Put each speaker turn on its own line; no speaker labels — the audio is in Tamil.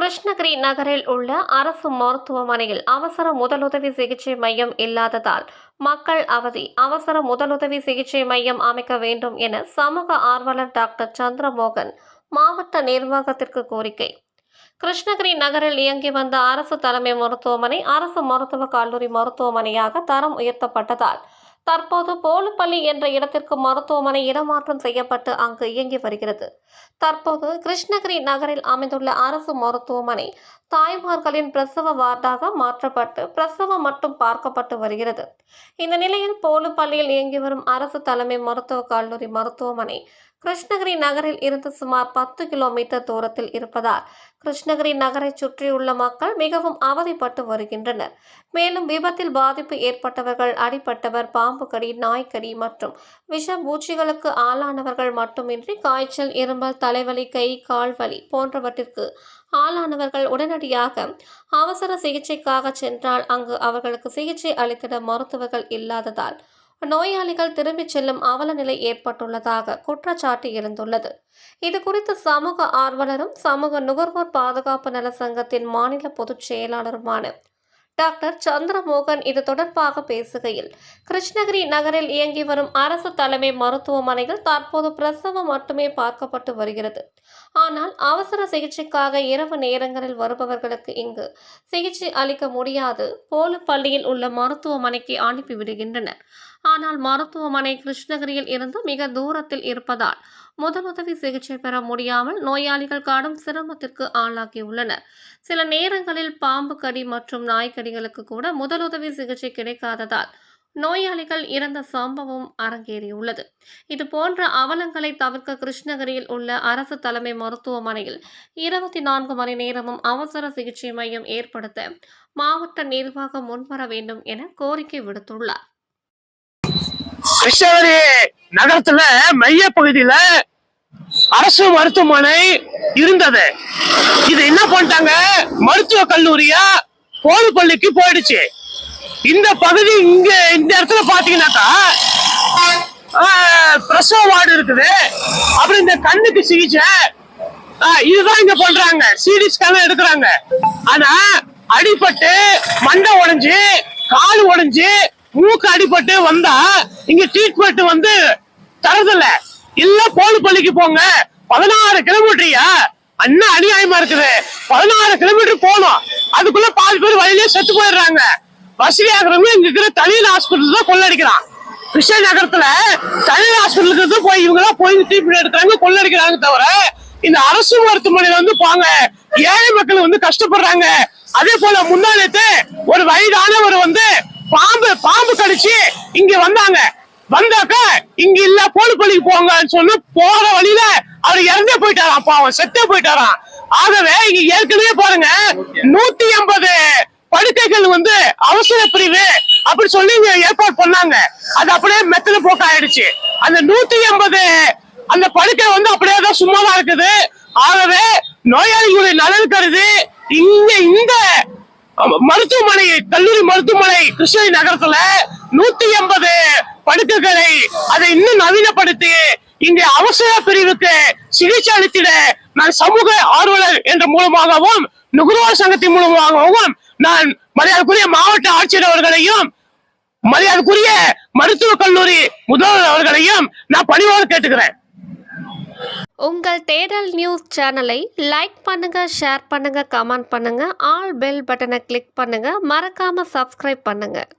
கிருஷ்ணகிரி நகரில் உள்ள அரசு மருத்துவமனையில் அவசர முதலுதவி சிகிச்சை மையம் இல்லாததால் மக்கள் அவதி. அவசர முதலுதவி சிகிச்சை மையம் அமைக்க வேண்டும் என சமூக ஆர்வலர் டாக்டர் சந்திரமோகன் மாவட்ட நிர்வாகத்திற்கு கோரிக்கை. கிருஷ்ணகிரி நகரில் இயங்கி வந்த அரசு தலைமை மருத்துவமனை அரசு மருத்துவக் கல்லூரி மருத்துவமனையாக தரம் உயர்த்தப்பட்டதால் தற்போது போலுப்பள்ளி என்ற இடத்திற்கு மருத்துவமனை இடமாற்றம் செய்யப்பட்டு அங்கு இயங்கி வருகிறது. தற்போது கிருஷ்ணகிரி நகரில் அமைந்துள்ள அரசு மருத்துவமனை தாய்மார்களின் பிரசவ வார்டாக மாற்றப்பட்டு பிரசவம் மட்டும் பார்க்கப்பட்டு வருகிறது. இந்த நிலையில் போலுப்பள்ளியில் இயங்கி வரும் அரசு தலைமை மருத்துவக் கல்லூரி மருத்துவமனை கிருஷ்ணகிரி நகரில் இருந்து சுமார் 10 கிலோமீட்டர் தூரத்தில் இருப்பதால் கிருஷ்ணகிரி நகரை சுற்றியுள்ள மக்கள் மிகவும் அவதிப்பட்டு வருகின்றனர். மேலும் விபத்தில் பாதிப்பு ஏற்பட்டவர்கள், அடிபட்டவர், பாம்பு கடி, நாய்க்கடி மற்றும் விஷ பூச்சிகளுக்கு ஆளானவர்கள் மட்டுமின்றி காய்ச்சல், இருமல், தலைவலி, கை கால் வலி போன்றவற்றிற்கு ஆளானவர்கள் உடனடியாக அவசர சிகிச்சைக்காக சென்றால் அங்கு அவர்களுக்கு சிகிச்சை அளித்திட மருத்துவர்கள் இல்லாததால் நோயாளிகள் திரும்பிச் செல்லும் அவல நிலை ஏற்பட்டுள்ளதாக குற்றச்சாட்டு எழுந்துள்ளது. இது குறித்து சமூக ஆர்வலரும் சமூக நுகர்வோர் பாதுகாப்பு நல சங்கத்தின் மாநில பொதுச் செயலாளருமான டாக்டர் சந்திரமோகன் இது தொடர்பாக பேசுகையில், கிருஷ்ணகிரி நகரில் இயங்கி வரும் அரசு தலைமை மருத்துவமனையில் தற்போது பிரசவம் மட்டுமே பார்க்கப்பட்டு வருகிறது. ஆனால் அவசர சிகிச்சைக்காக இரவு நேரங்களில் வருபவர்களுக்கு இங்கு சிகிச்சை அளிக்க முடியாது. போலுப்பள்ளியில் உள்ள மருத்துவமனைக்கு அனுப்பிவிடுகின்றனர். ஆனால் மருத்துவமனை கிருஷ்ணகிரியில் இருந்து மிக தூரத்தில் இருப்பதால் முதலுதவி சிகிச்சை பெற முடியாமல் நோயாளிகள் கடும் சிரமத்திற்கு ஆளாகியுள்ளனர். சில நேரங்களில் பாம்பு கடி மற்றும் நாய்க்கடிகளுக்கு கூட முதலுதவி சிகிச்சை கிடைக்காததால் நோயாளிகள் இறந்த சம்பவம் அரங்கேறியுள்ளது. இதுபோன்ற அவலங்களை தவிர்க்க கிருஷ்ணகிரியில் உள்ள அரசு தலைமை மருத்துவமனையில் 24 மணி நேரமும் அவசர சிகிச்சை மையம் ஏற்படுத்த மாவட்ட நிர்வாகம் முன்வர வேண்டும் என கோரிக்கை விடுத்துள்ளார்.
கிருஷ்ணகிரி நகரத்துல மைய பகுதியில அரசு மருத்துவமனை இருந்தது. இது என்ன பண்ணிட்டாங்க, மருத்துவ கல்லூரியா போலுப்பள்ளிக்கு போயிடுச்சு. இந்த பகுதி இங்க இந்த இடத்துல பாத்தீங்கன்னாக்கா பிரசவ வார்டு இருக்குது. அப்புறம் இந்த கண்ணுக்கு சிகிச்சை இதுதான் இங்க பண்றாங்க. சிடி ஸ்கேன் எடுக்கிறாங்க. ஆனா அடிபட்டு மண்டை உடைஞ்சு கால் உடைஞ்சு மூக்கு அடிபட்டு வந்தா இங்க ட்ரீட்மெண்ட் வந்து தரதில்ல. இல்ல போலுப்பள்ளிக்கு போங்க. 16 கிலோமீட்டரியா அண்ணா அநியாயமா இருக்குது. 16 கிலோமீட்டர் போகணும். அதுக்குள்ள பாதி பேர் வழியிலே செத்து போயிடுறாங்க. வசதியாகிறவங்க இங்க இருக்கிற தனியார் ஹாஸ்பிட்டல் தான் கொள்ளடிக்கிறான். கிருஷ்ண நகரத்துல தனியார் ஹாஸ்பிட்டலுக்கு போய் இவங்க எல்லாம் போய் ட்ரீட்மெண்ட் எடுக்கிறாங்க, கொள்ளடிக்கிறாங்க. தவிர இந்த அரசு மருத்துவமனையில வந்து பாங்க ஏழை மக்கள் வந்து கஷ்டப்படுறாங்க. அதே போல முன்னாடி ஒரு வயதானவர் வந்து பாம்பு கடிச்சு இங்க வந்தாங்க. வந்தாக்க இங்க இல்ல போலுப்பள்ளிக்கு போங்கன்னு சொன்ன போற வழியில அவர் இறந்தே போயிட்டாராம். பாவம் செத்தே போயிட்டாராம். ஆகவே இங்க ஏற்கனவே பாருங்க 180 படுக்கைகள் வந்து அவசர பிரிவு அப்படி சொல்லி ஏற்பாடு பண்ணாங்க. அது அப்படியே மெத்தன போக்கு ஆயிடுச்சு. அந்த 180 அந்த படுக்கை வந்து அப்படியே தான் சும்மாதான் இருக்குது. ஆகவே நோயாளிகளுடைய நலன் கருதி இங்க இந்த மருத்துவமனை கல்லூரி மருத்துவமனை கிருஷ்ணகிரி நகரத்துல 180 படுக்கைகளை அதை இன்னும் நவீனப்படுத்தி இங்க அவசர பிரிவுக்கு சிகிச்சை அளித்திட நான் சமூக ஆர்வலர் என்ற மூலமாகவும் நுகர்வோர் சங்கத்தின் மூலமாகவும் நான் மரியாதைக்குரிய மாவட்ட ஆட்சியர் அவர்களையும் மரியாதைக்குரிய மருத்துவக் கல்லூரி முதல்வர் அவர்களையும் நான் பணிவோடு கேட்டுக்கிறேன்.
உங்கள் தேடல் நியூஸ் சேனலை லைக் பண்ணுங்க, ஷேர் பண்ணுங்க, கமெண்ட் பண்ணுங்க, ஆல் பெல் பட்டனை கிளிக் பண்ணுங்க, மறக்காம சப்ஸ்கிரைப் பண்ணுங்க.